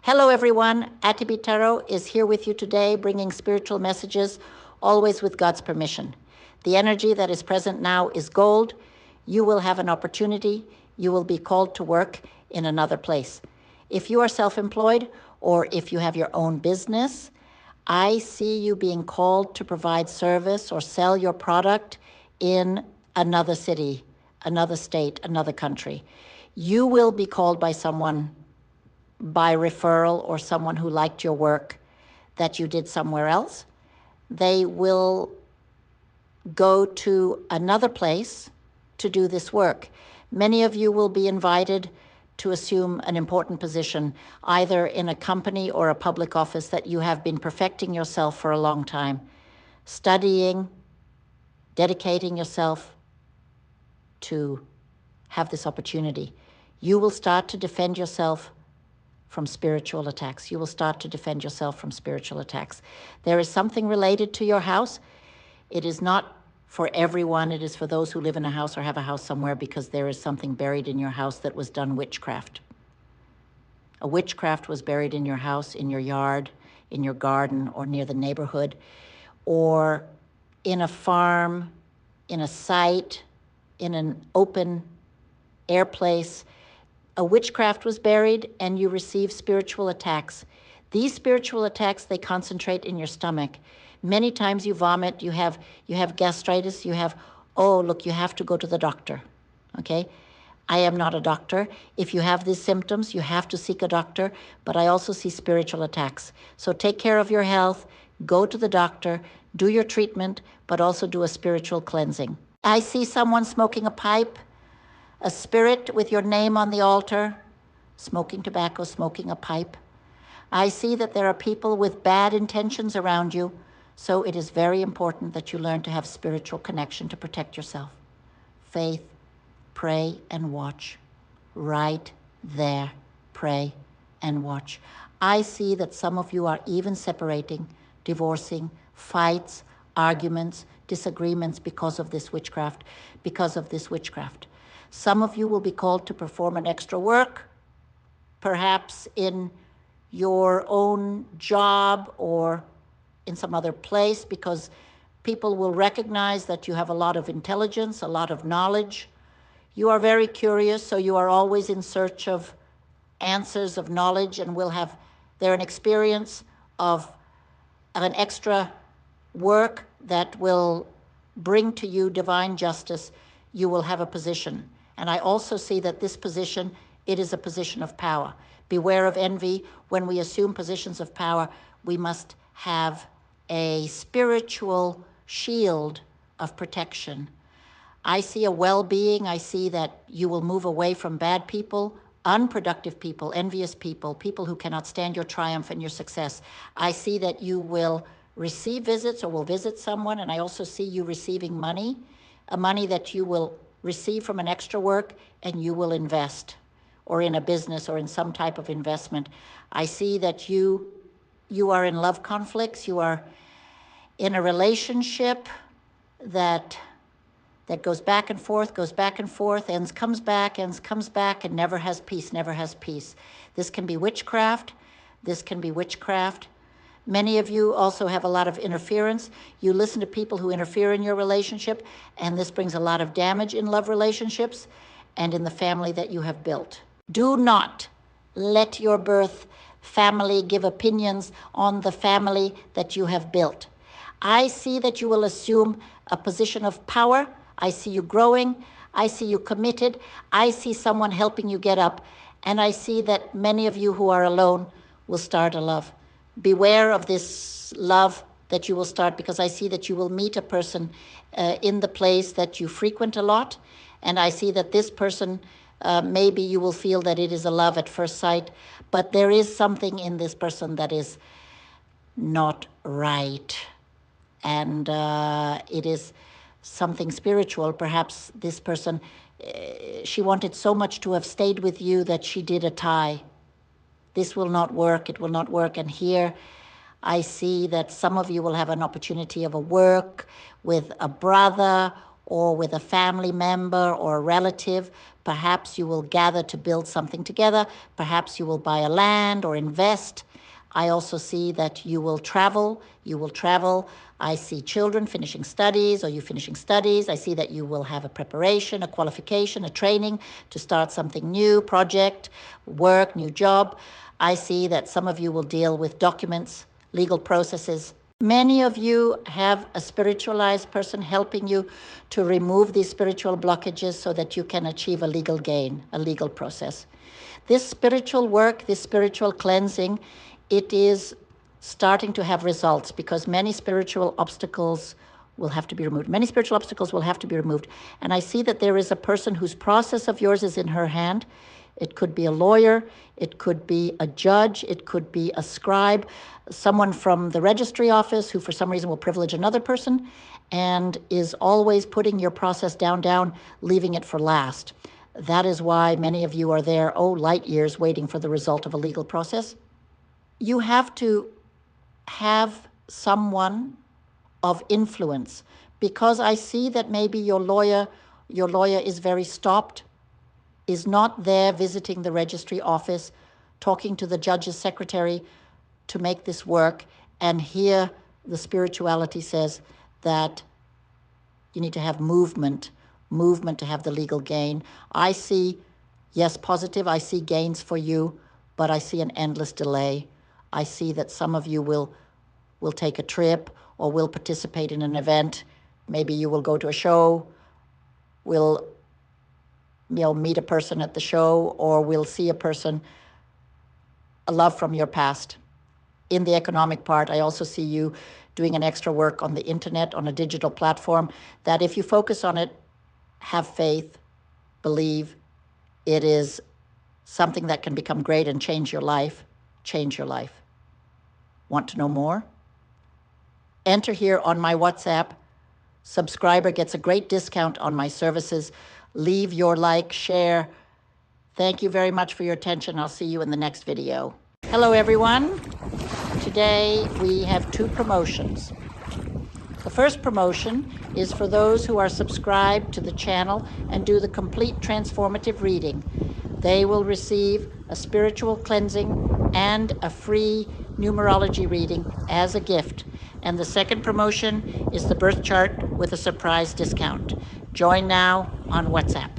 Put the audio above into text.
Hello, everyone. Atibi Tarot is here with you today, bringing spiritual messages, always with God's permission. The energy that is present now is gold. You will have an opportunity. You will be called to work in another place. If you are self-employed or if you have your own business, I see you being called to provide service or sell your product in another city, another state, another country. You will be called by someone by referral or someone who liked your work that you did somewhere else. They will go to another place to do this work. Many of you will be invited to assume an important position, either in a company or a public office that you have been perfecting yourself for a long time, studying, dedicating yourself to have this opportunity. You will start to defend yourself from spiritual attacks. You will start to defend yourself from spiritual attacks. There is something related to your house. It is not for everyone. It is for those who live in a house or have a house somewhere, because there is something buried in your house that was done witchcraft. A witchcraft was buried in your house, in your yard, in your garden, or near the neighborhood, or in a farm, in a site, in an open air place. A witchcraft was buried and you receive spiritual attacks. These spiritual attacks, they concentrate in your stomach. Many times you vomit, you have gastritis, you have to go to the doctor, okay? I am not a doctor. If you have these symptoms, you have to seek a doctor, but I also see spiritual attacks. So take care of your health, go to the doctor, do your treatment, but also do a spiritual cleansing. I see someone smoking a pipe, a spirit with your name on the altar, smoking tobacco, smoking a pipe. I see that there are people with bad intentions around you, so it is very important that you learn to have spiritual connection to protect yourself. Faith, pray and watch. Right there, pray and watch. I see that some of you are even separating, divorcing, fights, arguments, disagreements because of this witchcraft, Some of you will be called to perform an extra work, perhaps in your own job or in some other place, because people will recognize that you have a lot of intelligence, a lot of knowledge. You are very curious, so you are always in search of answers, of knowledge, and will have there an experience of an extra work that will bring to you divine justice. You will have a position. And I also see that this position, it is a position of power. Beware of envy. When we assume positions of power, we must have a spiritual shield of protection. I see a well-being. I see that you will move away from bad people, unproductive people, envious people, people who cannot stand your triumph and your success. I see that you will receive visits or will visit someone, and I also see you receiving money, a money that you will receive from an extra work and you will invest, or in a business or in some type of investment. I see that you are in love conflicts. You are in a relationship that goes back and forth, ends, comes back, and never has peace. This can be witchcraft. Many of you also have a lot of interference. You listen to people who interfere in your relationship, and this brings a lot of damage in love relationships and in the family that you have built. Do not let your birth family give opinions on the family that you have built. I see that you will assume a position of power. I see you growing. I see you committed. I see someone helping you get up. And I see that many of you who are alone will start a love. Beware of this love that you will start, because I see that you will meet a person in the place that you frequent a lot. And I see that this person, maybe you will feel that it is a love at first sight, but there is something in this person that is not right. And it is something spiritual. Perhaps this person, she wanted so much to have stayed with you that she did a tie. This will not work, it will not work. And here I see that some of you will have an opportunity of a work with a brother or with a family member or a relative. Perhaps you will gather to build something together. Perhaps you will buy a land or invest. I also see that you will travel. You will travel. I see children finishing studies or you finishing studies. I see that you will have a preparation, a qualification, a training to start something new, project, work, new job. I see that some of you will deal with documents, legal processes. Many of you have a spiritualized person helping you to remove these spiritual blockages so that you can achieve a legal gain, a legal process. This spiritual work, this spiritual cleansing, it is starting to have results because many spiritual obstacles will have to be removed. Many spiritual obstacles will have to be removed. And I see that there is a person whose process of yours is in her hand. It could be a lawyer, it could be a judge, it could be a scribe, someone from the registry office who for some reason will privilege another person and is always putting your process down, leaving it for last. That is why many of you are there, light years waiting for the result of a legal process. You have to have someone of influence because I see that maybe your lawyer is very stopped, is not there visiting the registry office, talking to the judge's secretary to make this work. And here the spirituality says that you need to have movement to have the legal gain. I see, yes, positive, I see gains for you, but I see an endless delay. I see that some of you will take a trip or will participate in an event. Maybe you will go to a show, will meet a person at the show, or will see a person, a love from your past. In the economic part, I also see you doing an extra work on the internet, on a digital platform, that if you focus on it, have faith, believe, it is something that can become great and change your life. Change your life. Want to know more? Enter here on my WhatsApp. Subscriber gets a great discount on my services. Leave your like, share. Thank you very much for your attention. I'll see you in the next video. Hello, everyone. Today we have 2 promotions. The first promotion is for those who are subscribed to the channel and do the complete transformative reading. They will receive a spiritual cleansing and a free numerology reading as a gift. And the second promotion is the birth chart with a surprise discount. Join now on WhatsApp.